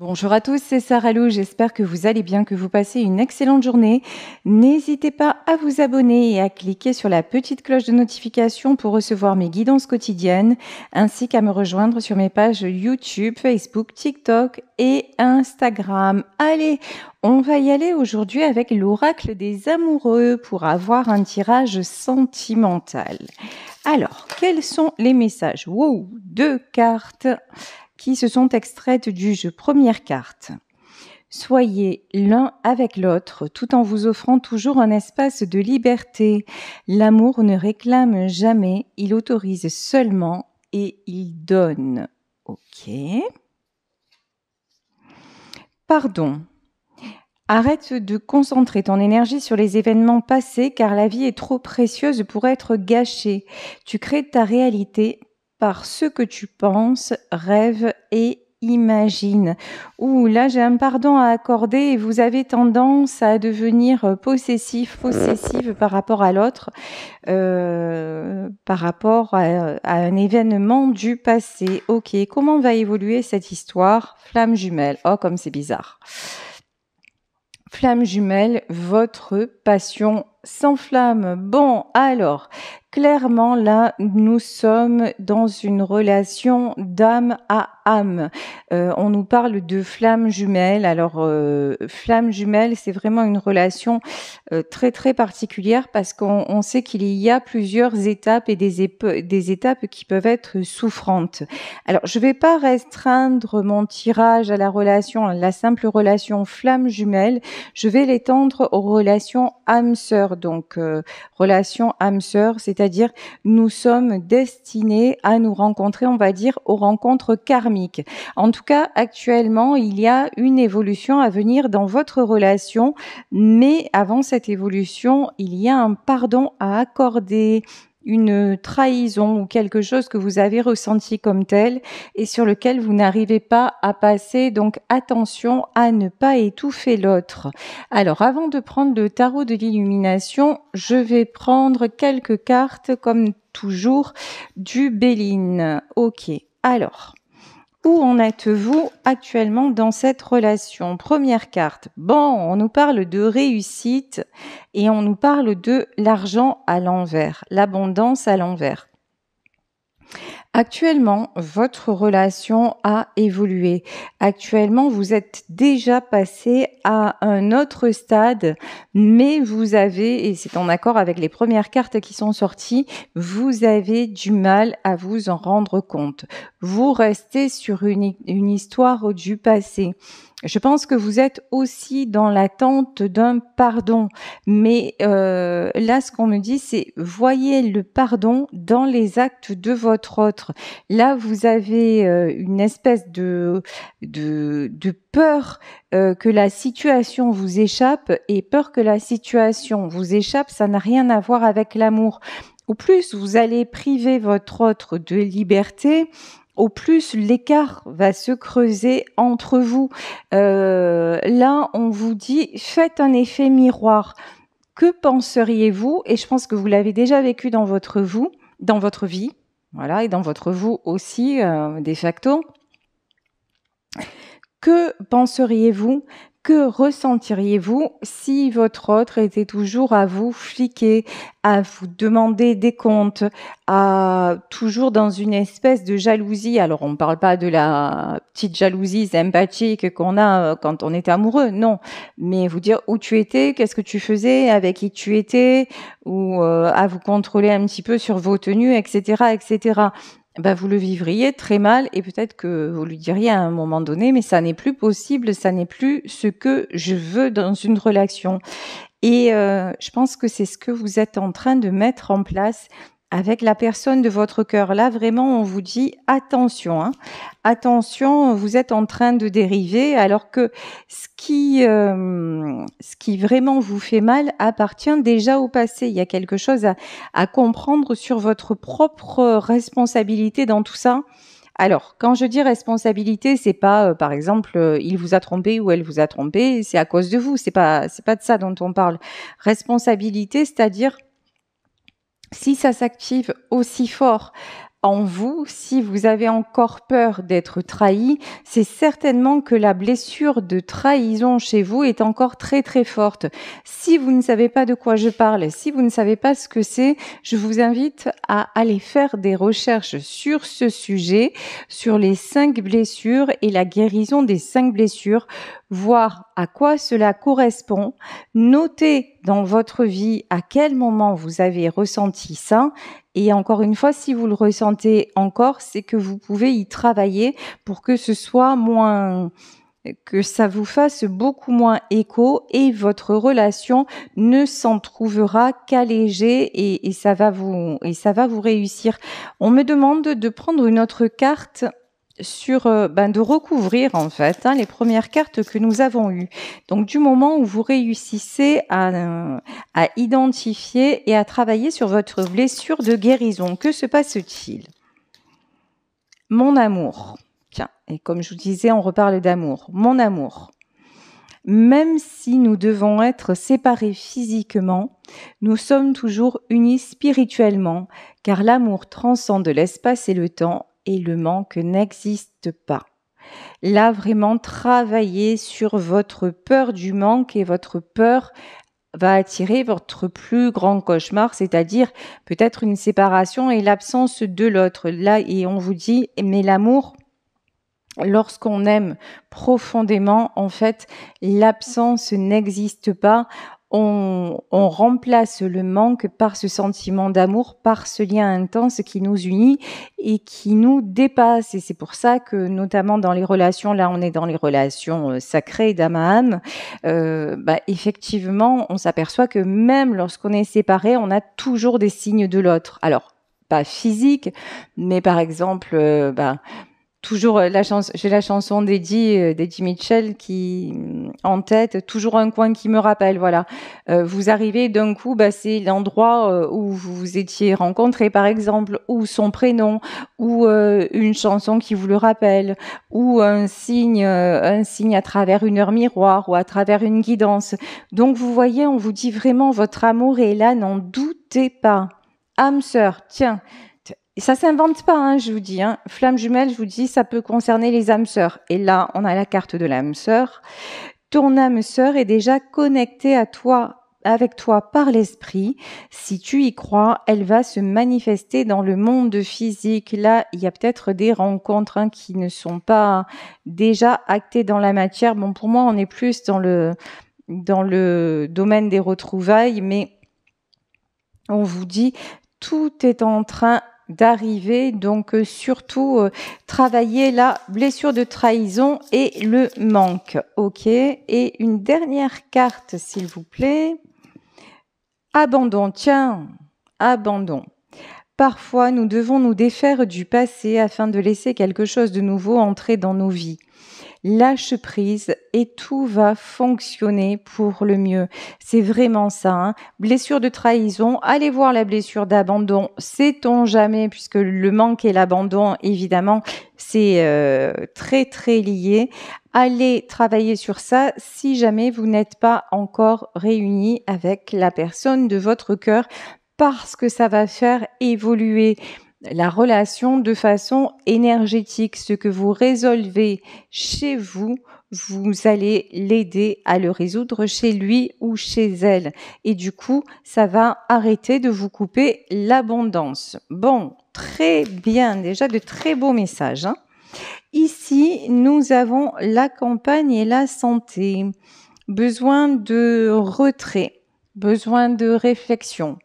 Bonjour à tous, c'est Sarah Lou, j'espère que vous allez bien, que vous passez une excellente journée. N'hésitez pas à vous abonner et à cliquer sur la petite cloche de notification pour recevoir mes guidances quotidiennes, ainsi qu'à me rejoindre sur mes pages YouTube, Facebook, TikTok et Instagram. Allez, on va y aller aujourd'hui avec l'oracle des amoureux pour avoir un tirage sentimental. Alors, quels sont les messages? Wow, 2 cartes qui se sont extraites du jeu. Première carte. Soyez l'un avec l'autre tout en vous offrant toujours un espace de liberté. L'amour ne réclame jamais, il autorise seulement et il donne. Ok. Pardon. Arrête de concentrer ton énergie sur les événements passés car la vie est trop précieuse pour être gâchée. Tu crées ta réalité par ce que tu penses, rêves et imagines. Ouh, là j'ai un pardon à accorder et vous avez tendance à devenir possessive par rapport à l'autre, par rapport à un événement du passé. Ok, comment va évoluer cette histoire? Flamme jumelle. Oh, comme c'est bizarre. Flamme jumelle, votre passion s'enflamme. Bon, alors, clairement, là, nous sommes dans une relation d'âme à âme. On nous parle de flamme jumelle. Alors, flamme jumelle, c'est vraiment une relation très, très particulière parce qu'on sait qu'il y a plusieurs étapes et des étapes qui peuvent être souffrantes. Alors, je ne vais pas restreindre mon tirage à la simple relation flamme jumelle. Je vais l'étendre aux relations âme-sœur. Donc, relation âme-sœur, c'est-à-dire nous sommes destinés à nous rencontrer, on va dire, aux rencontres karmiques. En tout cas, actuellement, il y a une évolution à venir dans votre relation, mais avant cette évolution, il y a un pardon à accorder, une trahison ou quelque chose que vous avez ressenti comme tel et sur lequel vous n'arrivez pas à passer. Donc attention à ne pas étouffer l'autre. Alors avant de prendre le tarot de l'illumination, je vais prendre quelques cartes comme toujours du Béline. Ok, alors... Où en êtes-vous actuellement dans cette relation? Première carte. Bon, on nous parle de réussite et on nous parle de l'argent à l'envers, l'abondance à l'envers. Actuellement, votre relation a évolué. Actuellement, vous êtes déjà passé à un autre stade, mais vous avez, et c'est en accord avec les premières cartes qui sont sorties, vous avez du mal à vous en rendre compte. Vous restez sur une histoire du passé. Je pense que vous êtes aussi dans l'attente d'un pardon. Mais là, ce qu'on me dit, c'est voyez le pardon dans les actes de votre autre. Là, vous avez une espèce de peur que la situation vous échappe. Et peur que la situation vous échappe, ça n'a rien à voir avec l'amour. Au plus, vous allez priver votre autre de liberté, au plus l'écart va se creuser entre vous. Là, on vous dit, faites un effet miroir. Que penseriez-vous? Et je pense que vous l'avez déjà vécu dans votre vie, voilà, et dans votre vous aussi, de facto. Que penseriez-vous? Que ressentiriez-vous si votre autre était toujours à vous fliquer, à vous demander des comptes, toujours dans une espèce de jalousie? Alors, on ne parle pas de la petite jalousie sympathique qu'on a quand on est amoureux, non. Mais vous dire où tu étais, qu'est-ce que tu faisais, avec qui tu étais, ou à vous contrôler un petit peu sur vos tenues, etc., etc. Ben, vous le vivriez très mal et peut-être que vous lui diriez à un moment donné, mais ça n'est plus possible, ça n'est plus ce que je veux dans une relation. Et je pense que c'est ce que vous êtes en train de mettre en place avec la personne de votre cœur. Là, vraiment, on vous dit attention, hein. Attention, vous êtes en train de dériver alors que ce qui vraiment vous fait mal appartient déjà au passé. Il y a quelque chose à comprendre sur votre propre responsabilité dans tout ça. Alors, quand je dis responsabilité, c'est pas, par exemple, il vous a trompé ou elle vous a trompé, c'est à cause de vous. C'est pas de ça dont on parle. Responsabilité, c'est-à-dire si ça s'active aussi fort en vous, si vous avez encore peur d'être trahi, c'est certainement que la blessure de trahison chez vous est encore très très forte. Si vous ne savez pas de quoi je parle, si vous ne savez pas ce que c'est, je vous invite à aller faire des recherches sur ce sujet, sur les 5 blessures et la guérison des 5 blessures, voir à quoi cela correspond, notez dans votre vie à quel moment vous avez ressenti ça. Et encore une fois, si vous le ressentez encore, c'est que vous pouvez y travailler pour que ce soit moins, que ça vous fasse beaucoup moins écho et votre relation ne s'en trouvera qu'allégée et ça va vous réussir. On me demande de prendre une autre carte sur de recouvrir en fait les premières cartes que nous avons eues. Donc du moment où vous réussissez à identifier et à travailler sur votre blessure de guérison, que se passe-t-il? Mon amour. Tiens, et comme je vous disais, on reparle d'amour. Mon amour. Même si nous devons être séparés physiquement, nous sommes toujours unis spirituellement, car l'amour transcende l'espace et le temps et le manque n'existe pas. Là, vraiment, travaillez sur votre peur du manque et votre peur va attirer votre plus grand cauchemar, c'est-à-dire peut-être une séparation et l'absence de l'autre. Là, et on vous dit, mais l'amour, lorsqu'on aime profondément, en fait, l'absence n'existe pas. On remplace le manque par ce sentiment d'amour, par ce lien intense qui nous unit et qui nous dépasse. Et c'est pour ça que, notamment dans les relations, là on est dans les relations sacrées d'âme à âme, effectivement, on s'aperçoit que même lorsqu'on est séparé, on a toujours des signes de l'autre. Alors, pas physique, mais par exemple, toujours j'ai la chanson d'Eddie Mitchell qui en tête, toujours un coin qui me rappelle, voilà. Vous arrivez d'un coup, c'est l'endroit où vous vous étiez rencontrés, par exemple, ou son prénom, ou une chanson qui vous le rappelle, ou un signe à travers une heure miroir ou à travers une guidance. Donc vous voyez, on vous dit vraiment votre amour est là, n'en doutez pas. Âme sœur, tiens. Et ça s'invente pas, je vous dis. Flamme jumelle, je vous dis, ça peut concerner les âmes sœurs. Et là, on a la carte de l'âme sœur. Ton âme sœur est déjà connectée à toi, avec toi par l'esprit. Si tu y crois, elle va se manifester dans le monde physique. Là, il y a peut-être des rencontres qui ne sont pas déjà actées dans la matière. Bon, pour moi, on est plus dans le domaine des retrouvailles, mais on vous dit, tout est en train d'arriver, donc surtout travailler la blessure de trahison et le manque. Ok, et une dernière carte s'il vous plaît. Abandon, tiens, abandon. Parfois nous devons nous défaire du passé afin de laisser quelque chose de nouveau entrer dans nos vies. Lâche prise et tout va fonctionner pour le mieux. C'est vraiment ça. Blessure de trahison, allez voir la blessure d'abandon. Sait-on jamais, puisque le manque et l'abandon, évidemment, c'est très très lié. Allez travailler sur ça si jamais vous n'êtes pas encore réunis avec la personne de votre cœur, parce que ça va faire évoluer la relation de façon énergétique. Ce que vous résolvez chez vous, vous allez l'aider à le résoudre chez lui ou chez elle. Et du coup, ça va arrêter de vous couper l'abondance. Bon, très bien, déjà de très beaux messages. Ici, nous avons la campagne et la santé. Besoin de retrait, besoin de réflexion,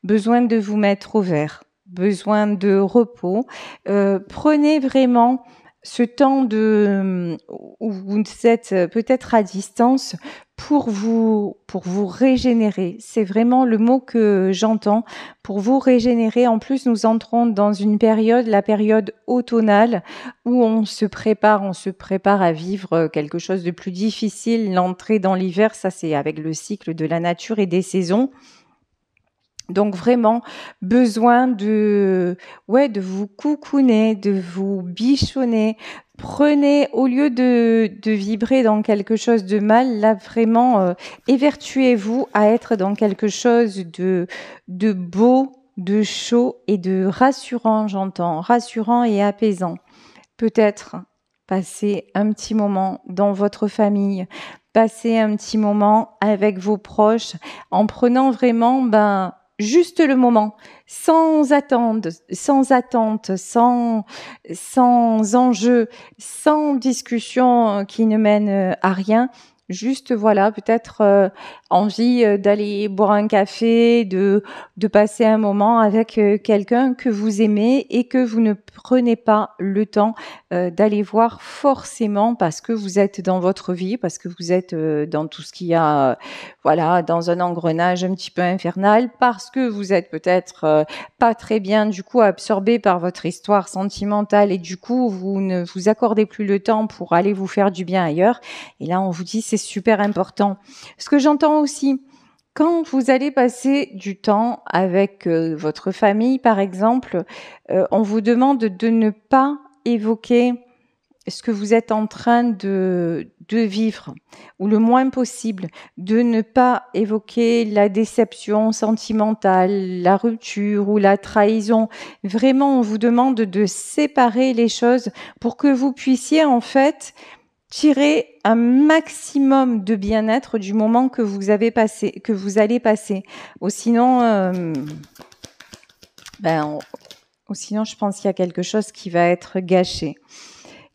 besoin de vous mettre au vert. Besoin de repos. Prenez vraiment ce temps où vous êtes peut-être à distance pour vous régénérer. C'est vraiment le mot que j'entends, pour vous régénérer. En plus, nous entrons dans une période, la période automnale, où on se prépare à vivre quelque chose de plus difficile. L'entrée dans l'hiver, ça c'est avec le cycle de la nature et des saisons. Donc vraiment besoin de vous coucouner, de vous bichonner. Prenez, au lieu de vibrer dans quelque chose de mal, là vraiment évertuez-vous à être dans quelque chose de beau, de chaud et de rassurant, j'entends, rassurant et apaisant. Peut-être passer un petit moment dans votre famille, passer un petit moment avec vos proches, en prenant vraiment juste le moment, sans attente, sans enjeu, sans discussion qui ne mène à rien. Juste voilà, peut-être envie d'aller boire un café, de passer un moment avec quelqu'un que vous aimez et que vous ne prenez pas le temps d'aller voir forcément parce que vous êtes dans votre vie, parce que vous êtes dans tout ce qu'il y a, voilà, dans un engrenage un petit peu infernal, parce que vous êtes peut-être pas très bien du coup absorbé par votre histoire sentimentale et du coup vous ne vous accordez plus le temps pour aller vous faire du bien ailleurs. Et là on vous dit c'est super important. Ce que j'entends aussi, quand vous allez passer du temps avec votre famille, par exemple, on vous demande de ne pas évoquer ce que vous êtes en train de vivre, ou le moins possible, de ne pas évoquer la déception sentimentale, la rupture ou la trahison. Vraiment, on vous demande de séparer les choses pour que vous puissiez en fait tirer un maximum de bien-être du moment que vous avez passé, que vous allez passer. Ou sinon, sinon, je pense qu'il y a quelque chose qui va être gâché.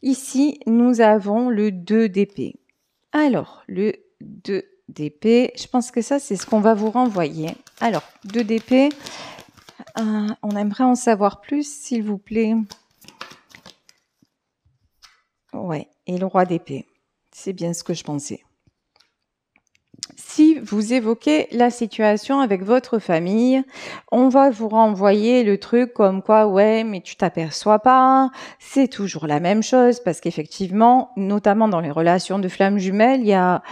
Ici, nous avons le 2 d'épée. Alors, le 2 d'épée, je pense que ça, c'est ce qu'on va vous renvoyer. Alors, 2 d'épée, on aimerait en savoir plus, s'il vous plaît. Ouais, et le roi d'épée. C'est bien ce que je pensais. Si vous évoquez la situation avec votre famille, on va vous renvoyer le truc comme quoi, ouais, mais tu t'aperçois pas, c'est toujours la même chose, parce qu'effectivement, notamment dans les relations de flammes jumelles, il y a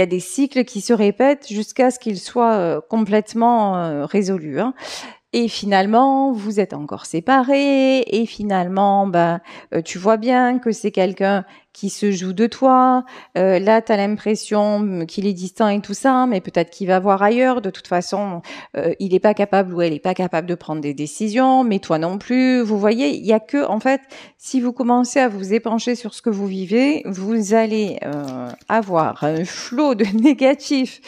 des cycles qui se répètent jusqu'à ce qu'ils soient complètement résolus, hein. Et finalement, vous êtes encore séparés. Et finalement, tu vois bien que c'est quelqu'un qui se joue de toi. Là, tu as l'impression qu'il est distant et tout ça, mais peut-être qu'il va voir ailleurs. De toute façon, il n'est pas capable ou elle n'est pas capable de prendre des décisions, mais toi non plus. Vous voyez, il y a que, en fait, si vous commencez à vous épancher sur ce que vous vivez, vous allez avoir un flot de négatifs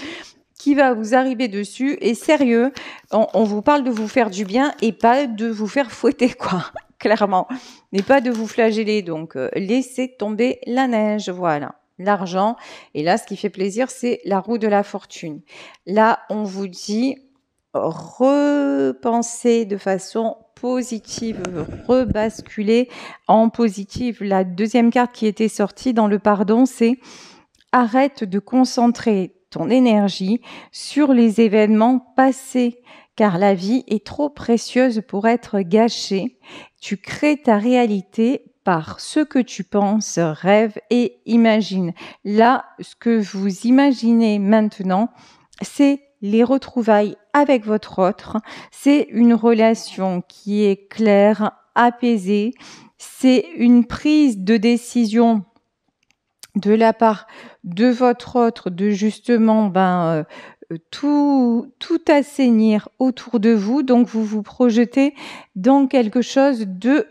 qui va vous arriver dessus. Et sérieux, on vous parle de vous faire du bien et pas de vous faire fouetter, quoi, clairement. Mais pas de vous flageller. Donc, laissez tomber la neige, voilà. L'argent. Et là, ce qui fait plaisir, c'est la roue de la fortune. Là, on vous dit, repensez de façon positive, rebasculer en positive. La deuxième carte qui était sortie dans le pardon, c'est arrête de concentrer ton énergie sur les événements passés, car la vie est trop précieuse pour être gâchée. Tu crées ta réalité par ce que tu penses, rêves et imagines. Là, ce que vous imaginez maintenant, c'est les retrouvailles avec votre autre. C'est une relation qui est claire, apaisée. C'est une prise de décision de la part de votre autre, de justement tout assainir autour de vous. Donc vous vous projetez dans quelque chose de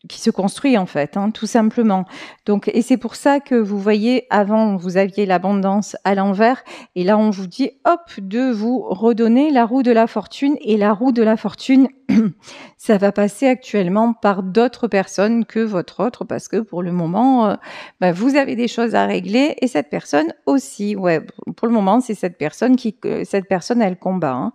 qui se construit en fait, hein, tout simplement. Donc, et c'est pour ça que vous voyez, avant vous aviez l'abondance à l'envers, et là on vous dit, hop, de vous redonner la roue de la fortune, et la roue de la fortune, ça va passer actuellement par d'autres personnes que votre autre, parce que pour le moment, vous avez des choses à régler, et cette personne aussi. Ouais, pour le moment, c'est cette personne elle combat, hein.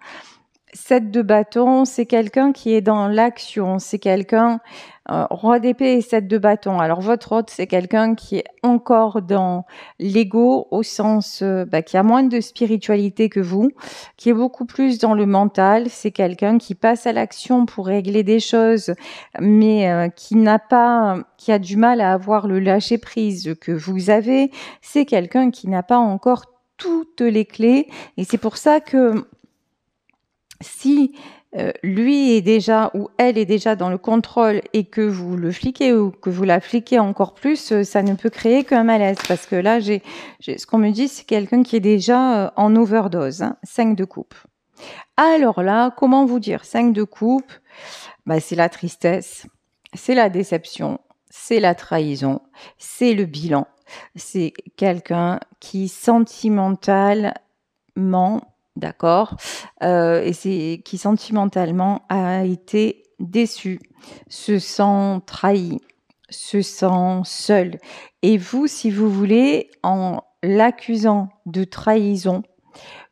7 de bâton, c'est quelqu'un qui est dans l'action, c'est quelqu'un, roi d'épée et 7 de bâton. Alors votre autre, c'est quelqu'un qui est encore dans l'ego au sens qui a moins de spiritualité que vous, qui est beaucoup plus dans le mental. C'est quelqu'un qui passe à l'action pour régler des choses, mais qui a du mal à avoir le lâcher prise que vous avez. C'est quelqu'un qui n'a pas encore toutes les clés, et c'est pour ça que si lui est déjà ou elle est déjà dans le contrôle et que vous le fliquez ou que vous la fliquez encore plus, ça ne peut créer qu'un malaise. Parce que là, ce qu'on me dit, c'est quelqu'un qui est déjà en overdose, hein, 5 de coupe. Alors là, comment vous dire? 5 de coupe, c'est la tristesse, c'est la déception, c'est la trahison, c'est le bilan. C'est quelqu'un qui sentimentalement, d'accord, et c'est qui sentimentalement a été déçu, se sent trahi, se sent seul. Et vous, si vous voulez, en l'accusant de trahison,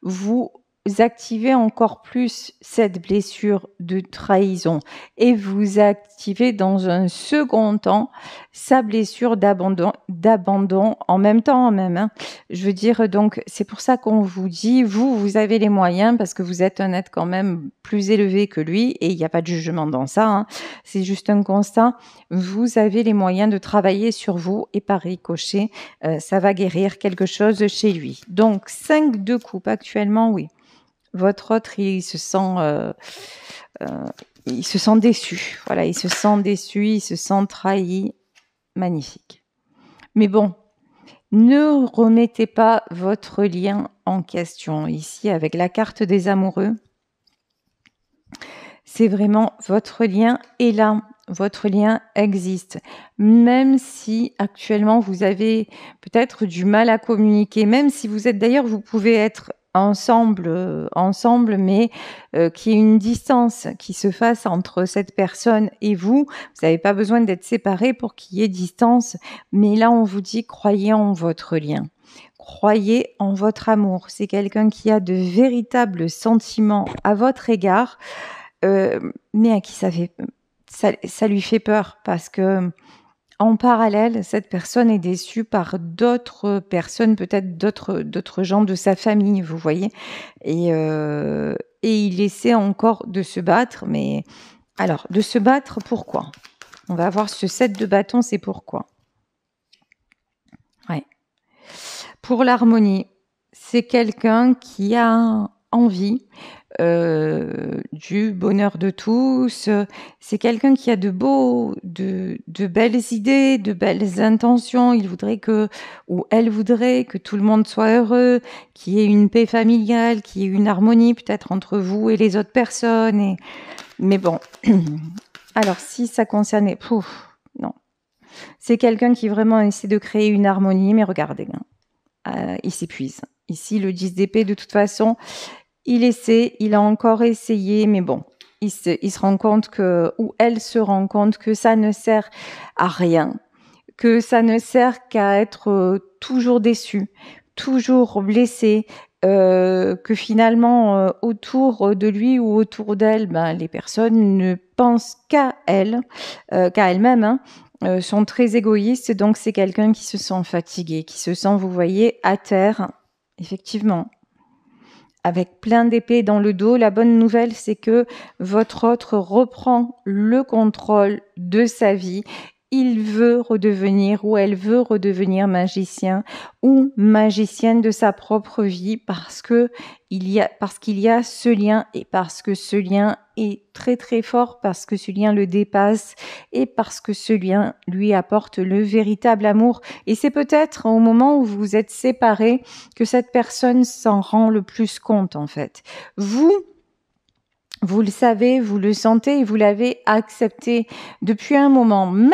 vous activez encore plus cette blessure de trahison et vous activez dans un second temps sa blessure d'abandon en même temps, hein. Je veux dire, donc, c'est pour ça qu'on vous dit, vous avez les moyens parce que vous êtes un être quand même plus élevé que lui et il n'y a pas de jugement dans ça, hein. C'est juste un constat. Vous avez les moyens de travailler sur vous et par ricochet, ça va guérir quelque chose chez lui. Donc, 5 de coupe actuellement, oui. Votre autre, il se sent déçu. Voilà, il se sent déçu, il se sent trahi. Magnifique. Mais bon, ne remettez pas votre lien en question. Ici, avec la carte des amoureux, c'est vraiment votre lien est là. Votre lien existe. Même si actuellement vous avez peut-être du mal à communiquer, même si vous êtes d'ailleurs, vous pouvez être ensemble, mais qu'il y ait une distance qui se fasse entre cette personne et vous. Vous n'avez pas besoin d'être séparés pour qu'il y ait distance, mais là on vous dit croyez en votre lien. Croyez en votre amour. C'est quelqu'un qui a de véritables sentiments à votre égard, mais à qui ça lui fait peur parce que en parallèle, cette personne est déçue par d'autres personnes, peut-être d'autres gens de sa famille, vous voyez. Et il essaie encore de se battre, mais alors, de se battre, pourquoi? On va voir ce 7 de bâton, c'est pourquoi. Ouais. Pour l'harmonie, c'est quelqu'un qui a envie du bonheur de tous. C'est quelqu'un qui a de belles idées, de belles intentions. Il voudrait ou elle voudrait que tout le monde soit heureux, qu'il y ait une paix familiale, qu'il y ait une harmonie peut-être entre vous et les autres personnes. Mais bon, alors si ça concernait... non. C'est quelqu'un qui vraiment essaie de créer une harmonie, mais regardez, il s'épuise. Ici, le 10 d'épée, de toute façon... il a encore essayé, mais bon, il se rend compte ou elle se rend compte que ça ne sert à rien, que ça ne sert qu'à être toujours déçu, toujours blessé, que finalement, autour de lui ou autour d'elle, les personnes ne pensent qu'à elles-mêmes, hein, sont très égoïstes, donc c'est quelqu'un qui se sent fatigué, qui se sent, vous voyez, à terre, effectivement. Avec plein d'épées dans le dos. La bonne nouvelle, c'est que votre autre reprend le contrôle de sa vie. Il veut redevenir ou elle veut redevenir magicien ou magicienne de sa propre vie parce qu'il y a ce lien et parce que ce lien est très très fort, parce que ce lien le dépasse et parce que ce lien lui apporte le véritable amour. Et c'est peut-être au moment où vous êtes séparés que cette personne s'en rend le plus compte en fait. Vous le savez, vous le sentez et vous l'avez accepté depuis un moment, même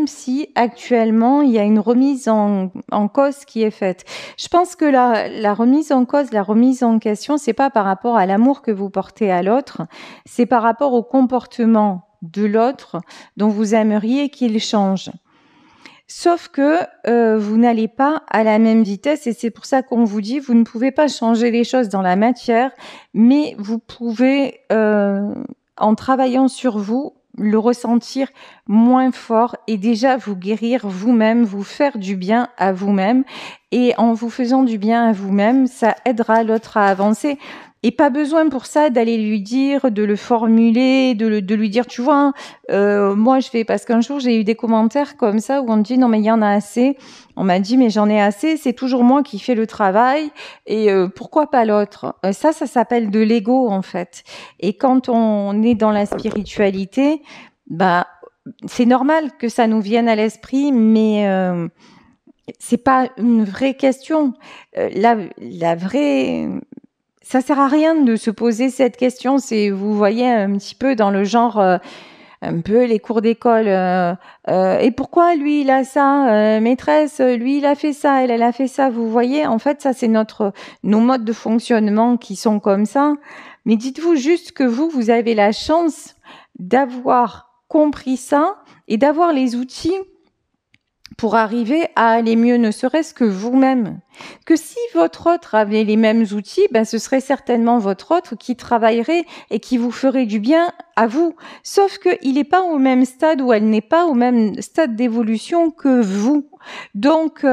si actuellement il y a une remise en cause qui est faite. Je pense que la remise en cause, la remise en question, c'est pas par rapport à l'amour que vous portez à l'autre, c'est par rapport au comportement de l'autre dont vous aimeriez qu'il change. Sauf que vous n'allez pas à la même vitesse et c'est pour ça qu'on vous dit vous ne pouvez pas changer les choses dans la matière, mais vous pouvez, en travaillant sur vous, le ressentir moins fort et déjà vous guérir vous-même, vous faire du bien à vous-même. Et en vous faisant du bien à vous-même, ça aidera l'autre à avancer. Et pas besoin pour ça d'aller lui dire, de le formuler, de lui dire, tu vois, moi je fais, parce qu'un jour j'ai eu des commentaires comme ça où on dit non mais il y en a assez. On m'a dit mais j'en ai assez, c'est toujours moi qui fais le travail et pourquoi pas l'autre. Ça s'appelle de l'ego en fait. Et quand on est dans la spiritualité, c'est normal que ça nous vienne à l'esprit, mais c'est pas une vraie question. La vraie ça sert à rien de se poser cette question. C'est, vous voyez, un petit peu dans le genre, un peu les cours d'école. Et pourquoi lui il a ça, maîtresse, lui il a fait ça, elle a fait ça. Vous voyez, en fait, ça c'est nos modes de fonctionnement qui sont comme ça. Mais dites-vous juste que vous avez la chance d'avoir compris ça et d'avoir les outils pour arriver à aller mieux, ne serait-ce que vous-même. Que si votre autre avait les mêmes outils, ben ce serait certainement votre autre qui travaillerait et qui vous ferait du bien à vous. Sauf qu'il n'est pas au même stade ou elle n'est pas au même stade d'évolution que vous. Donc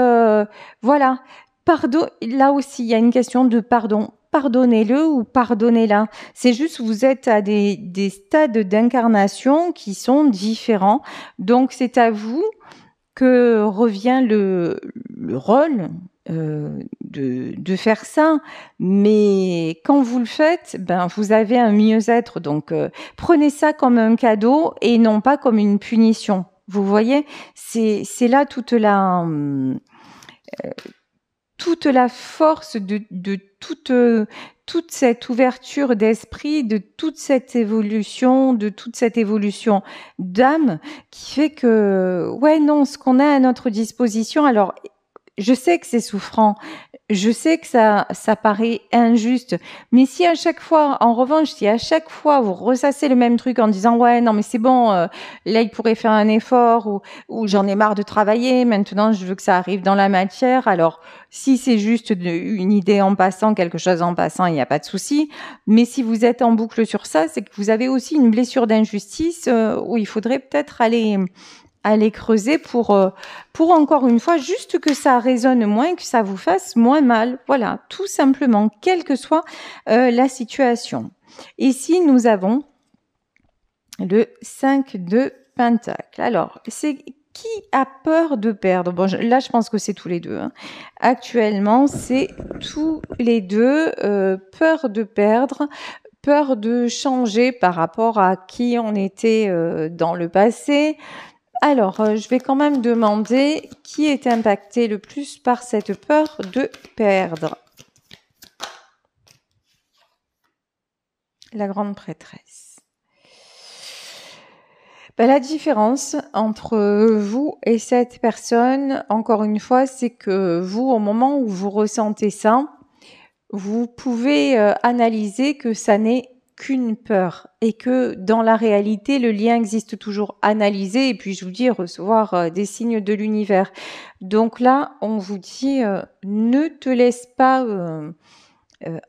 voilà. Pardon. Là aussi, il y a une question de pardon. Pardonnez-le ou pardonnez-la. C'est juste vous êtes à des stades d'incarnation qui sont différents. Donc c'est à vous que revient le rôle de faire ça. Mais quand vous le faites, ben vous avez un mieux-être. Donc prenez ça comme un cadeau et non pas comme une punition. Vous voyez, c'est là toute la force de toute cette ouverture d'esprit, de toute cette évolution d'âme qui fait que, ouais, non, ce qu'on a à notre disposition, alors, je sais que c'est souffrant, je sais que ça paraît injuste, mais si à chaque fois, en revanche, si à chaque fois vous ressassez le même truc en disant ouais non mais c'est bon, là il pourrait faire un effort ou j'en ai marre de travailler, maintenant je veux que ça arrive dans la matière. Alors si c'est juste une idée en passant, quelque chose en passant, il n'y a pas de souci. Mais si vous êtes en boucle sur ça, c'est que vous avez aussi une blessure d'injustice où il faudrait peut-être aller creuser pour encore une fois, juste que ça résonne moins, que ça vous fasse moins mal. Voilà, tout simplement, quelle que soit la situation. Ici, nous avons le 5 de Pentacle. Alors, c'est qui a peur de perdre? Bon, là, je pense que c'est tous les deux. Hein. Actuellement, c'est tous les deux peur de perdre, peur de changer par rapport à qui on était dans le passé. Alors, je vais quand même demander qui est impacté le plus par cette peur de perdre. La grande prêtresse. Ben, la différence entre vous et cette personne, encore une fois, c'est que vous, au moment où vous ressentez ça, vous pouvez analyser que ça n'est qu'une peur et que dans la réalité, le lien existe toujours. Analyser et puis je vous dis recevoir des signes de l'univers. Donc là, on vous dit ne te laisse pas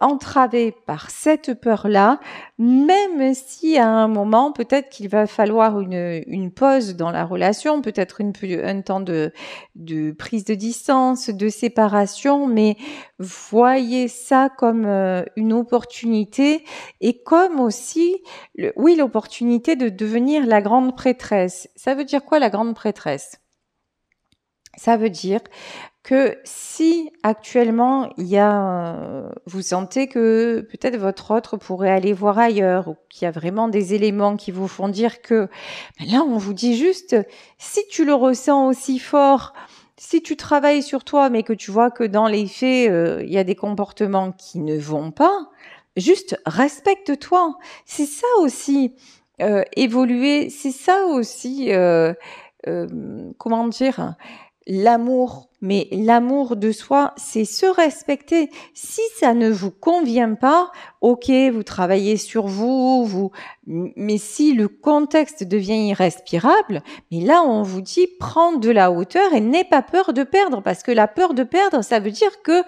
entravé par cette peur-là, même si à un moment, peut-être qu'il va falloir une pause dans la relation, peut-être un temps de prise de distance, de séparation, mais voyez ça comme une opportunité et comme aussi, l'opportunité de devenir la grande prêtresse. Ça veut dire quoi la grande prêtresse ? Ça veut dire que si actuellement vous sentez que peut-être votre autre pourrait aller voir ailleurs ou qu'il y a vraiment des éléments qui vous font dire que là on vous dit juste si tu le ressens aussi fort, si tu travailles sur toi mais que tu vois que dans les faits il y a des comportements qui ne vont pas, juste respecte-toi. C'est ça aussi évoluer, c'est ça aussi comment dire, l'amour, mais l'amour de soi, c'est se respecter. Si ça ne vous convient pas, ok, vous travaillez sur vous, mais si le contexte devient irrespirable, mais là on vous dit prends de la hauteur et n'aie pas peur de perdre, parce que la peur de perdre, ça veut dire que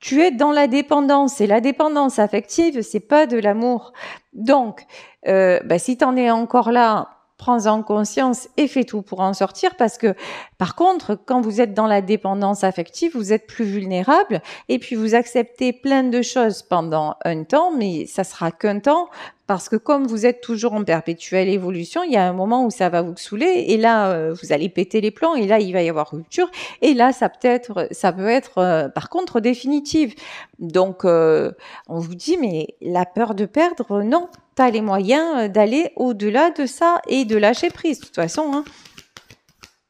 tu es dans la dépendance et la dépendance affective, c'est pas de l'amour. Donc, si t'en es encore là, prends-en conscience et fais tout pour en sortir parce que, par contre, quand vous êtes dans la dépendance affective, vous êtes plus vulnérable et puis vous acceptez plein de choses pendant un temps, mais ça sera qu'un temps parce que comme vous êtes toujours en perpétuelle évolution, il y a un moment où ça va vous saouler et là, vous allez péter les plombs et là, il va y avoir rupture et là, ça peut être par contre définitive. Donc, on vous dit, mais la peur de perdre, non. Tu as les moyens d'aller au-delà de ça et de lâcher prise. De toute façon, hein,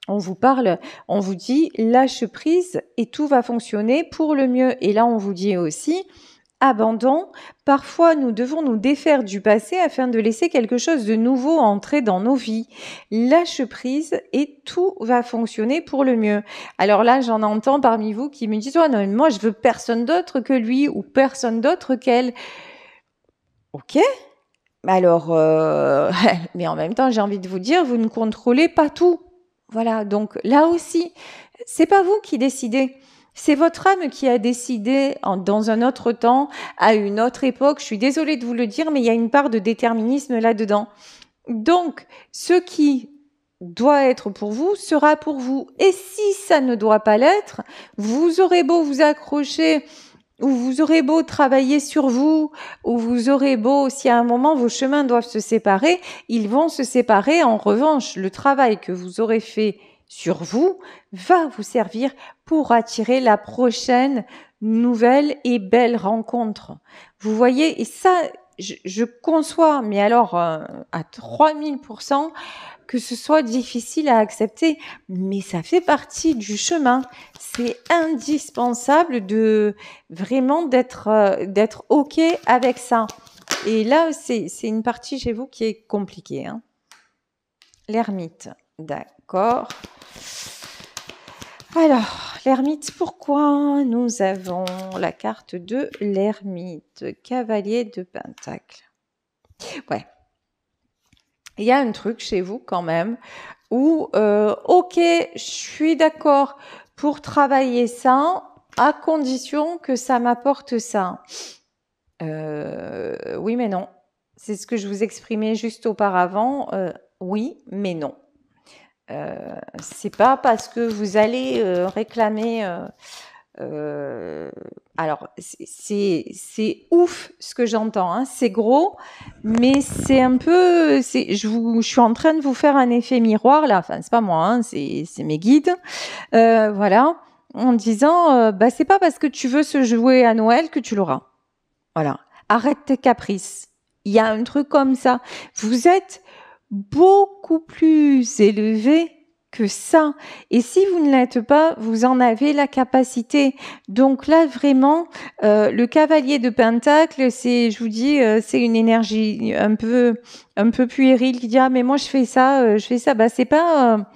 on vous dit lâche prise et tout va fonctionner pour le mieux. Et là, on vous dit aussi abandon. Parfois, nous devons nous défaire du passé afin de laisser quelque chose de nouveau entrer dans nos vies. Lâche prise et tout va fonctionner pour le mieux. Alors là, j'en entends parmi vous qui me disent « Oh non, mais moi, je veux personne d'autre que lui ou personne d'autre qu'elle. » Ok, alors, mais en même temps, j'ai envie de vous dire, vous ne contrôlez pas tout. Voilà, donc là aussi, c'est pas vous qui décidez. C'est votre âme qui a décidé dans un autre temps, à une autre époque. Je suis désolée de vous le dire, mais il y a une part de déterminisme là-dedans. Donc, ce qui doit être pour vous sera pour vous. Et si ça ne doit pas l'être, vous aurez beau vous accrocher, ou vous aurez beau travailler sur vous, ou vous aurez beau, si à un moment vos chemins doivent se séparer, ils vont se séparer. En revanche, le travail que vous aurez fait sur vous va vous servir pour attirer la prochaine nouvelle et belle rencontre. Vous voyez, et ça, je conçois, mais alors à 3000%, que ce soit difficile à accepter, mais ça fait partie du chemin. C'est indispensable de vraiment d'être OK avec ça. Et là, c'est une partie chez vous qui est compliquée. Hein. L'ermite, d'accord. Alors, l'ermite, pourquoi nous avons la carte de l'ermite, cavalier de Pentacle. Ouais. Il y a un truc chez vous quand même où, ok, je suis d'accord pour travailler ça à condition que ça m'apporte ça. Oui, mais non. C'est ce que je vous exprimais juste auparavant. Oui, mais non. C'est pas parce que vous allez réclamer. Alors, c'est ouf ce que j'entends. Hein. C'est gros, mais c'est un peu. Je suis en train de vous faire un effet miroir là. Enfin, c'est pas moi. Hein, c'est mes guides. Voilà, en disant, bah c'est pas parce que tu veux ce jouet à Noël que tu l'auras. Voilà. Arrête tes caprices. Il y a un truc comme ça. Vous êtes beaucoup plus élevé que ça. Et si vous ne l'êtes pas, vous en avez la capacité. Donc là, vraiment, le cavalier de Pentacle, je vous dis, c'est une énergie un peu puérile qui dit ah mais moi je fais ça. Bah c'est pas.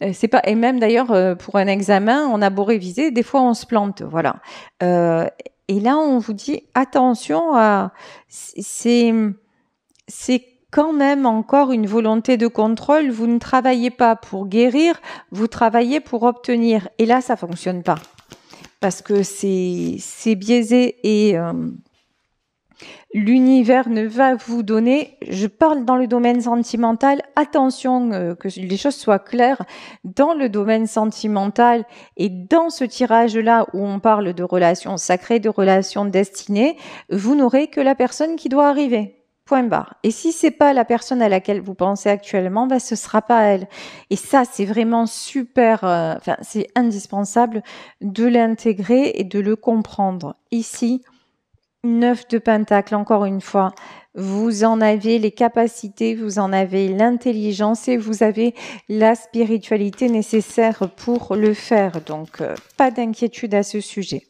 Et même d'ailleurs pour un examen, on a beau réviser, des fois on se plante, voilà. Et là, on vous dit attention à c'est quand même encore une volonté de contrôle. Vous ne travaillez pas pour guérir, vous travaillez pour obtenir. Et là, ça fonctionne pas parce que c'est biaisé et l'univers ne va vous donner. Je parle dans le domaine sentimental. Attention que les choses soient claires dans le domaine sentimental et dans ce tirage-là où on parle de relations sacrées, de relations destinées, vous n'aurez que la personne qui doit arriver. Point barre. Et si c'est pas la personne à laquelle vous pensez actuellement, bah ce sera pas elle. Et ça, c'est vraiment super. C'est indispensable de l'intégrer et de le comprendre. Ici, 9 de Pentacle. Encore une fois, vous en avez les capacités, vous en avez l'intelligence et vous avez la spiritualité nécessaire pour le faire. Donc, pas d'inquiétude à ce sujet.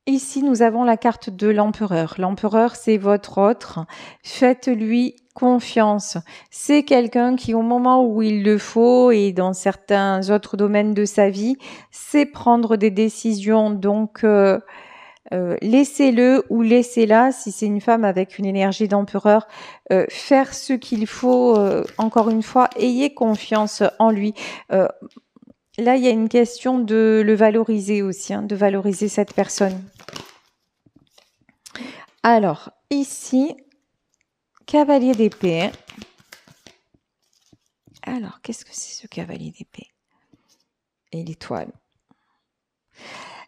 Ici, nous avons la carte de l'empereur. L'empereur, c'est votre autre. Faites-lui confiance. C'est quelqu'un qui, au moment où il le faut et dans certains autres domaines de sa vie, sait prendre des décisions. Donc, laissez-le ou laissez-la, si c'est une femme avec une énergie d'empereur, faire ce qu'il faut. Encore une fois, ayez confiance en lui. Là, il y a une question de le valoriser aussi, hein, de valoriser cette personne. Alors, ici, cavalier d'épée. Alors, qu'est-ce que c'est ce cavalier d'épée? Et l'étoile.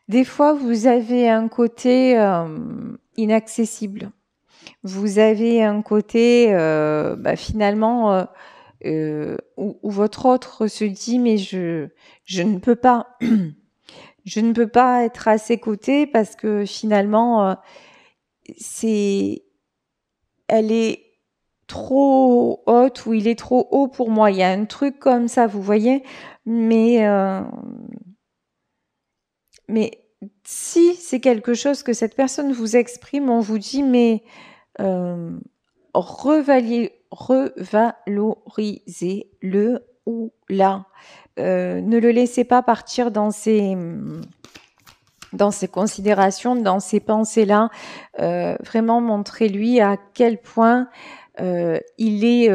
Des fois, vous avez un côté inaccessible. Vous avez un côté, finalement, où votre autre se dit mais je ne peux pas je ne peux pas être à ses côtés parce que finalement elle est trop haute ou il est trop haut pour moi. Il y a un truc comme ça, vous voyez, mais si c'est quelque chose que cette personne vous exprime, on vous dit, mais revalorisez-le ou la. Ne le laissez pas partir dans ces considérations, dans ces pensées-là. Vraiment, montrez-lui à quel point il est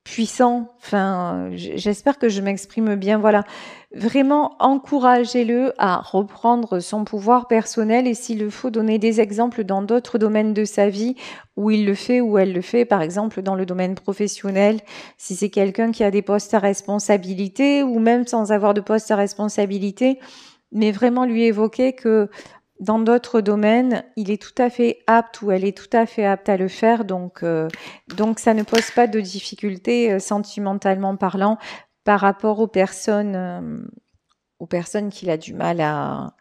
puissant. Enfin, j'espère que je m'exprime bien. Voilà. Vraiment, encouragez-le à reprendre son pouvoir personnel et s'il le faut, donner des exemples dans d'autres domaines de sa vie où il le fait, où elle le fait, par exemple dans le domaine professionnel, si c'est quelqu'un qui a des postes à responsabilité ou même sans avoir de poste à responsabilité, mais vraiment lui évoquer que dans d'autres domaines, il est tout à fait apte ou elle est tout à fait apte à le faire. Donc ça ne pose pas de difficultés sentimentalement parlant par rapport aux personnes qu'il a du mal à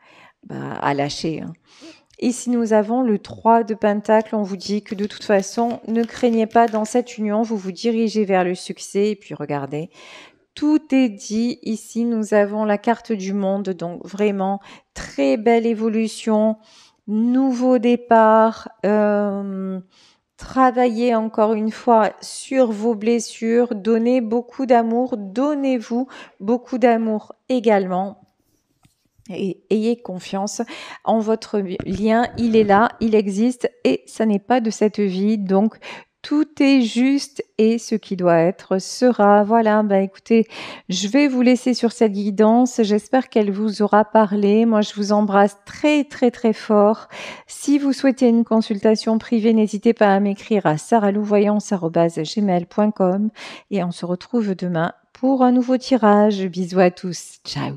lâcher. Et si nous avons le 3 de Pentacle, on vous dit que de toute façon, ne craignez pas dans cette union, vous vous dirigez vers le succès. Et puis regardez, tout est dit ici. Nous avons la carte du monde, donc vraiment très belle évolution, nouveau départ. Travaillez encore une fois sur vos blessures, donnez beaucoup d'amour, donnez-vous beaucoup d'amour également. Et ayez confiance en votre lien, il est là, il existe et ça n'est pas de cette vie, donc tout est juste et ce qui doit être sera. Voilà, écoutez, je vais vous laisser sur cette guidance. J'espère qu'elle vous aura parlé. Moi, je vous embrasse très, très, très fort. Si vous souhaitez une consultation privée, n'hésitez pas à m'écrire à saralouvoyance@gmail.com et on se retrouve demain pour un nouveau tirage. Bisous à tous. Ciao.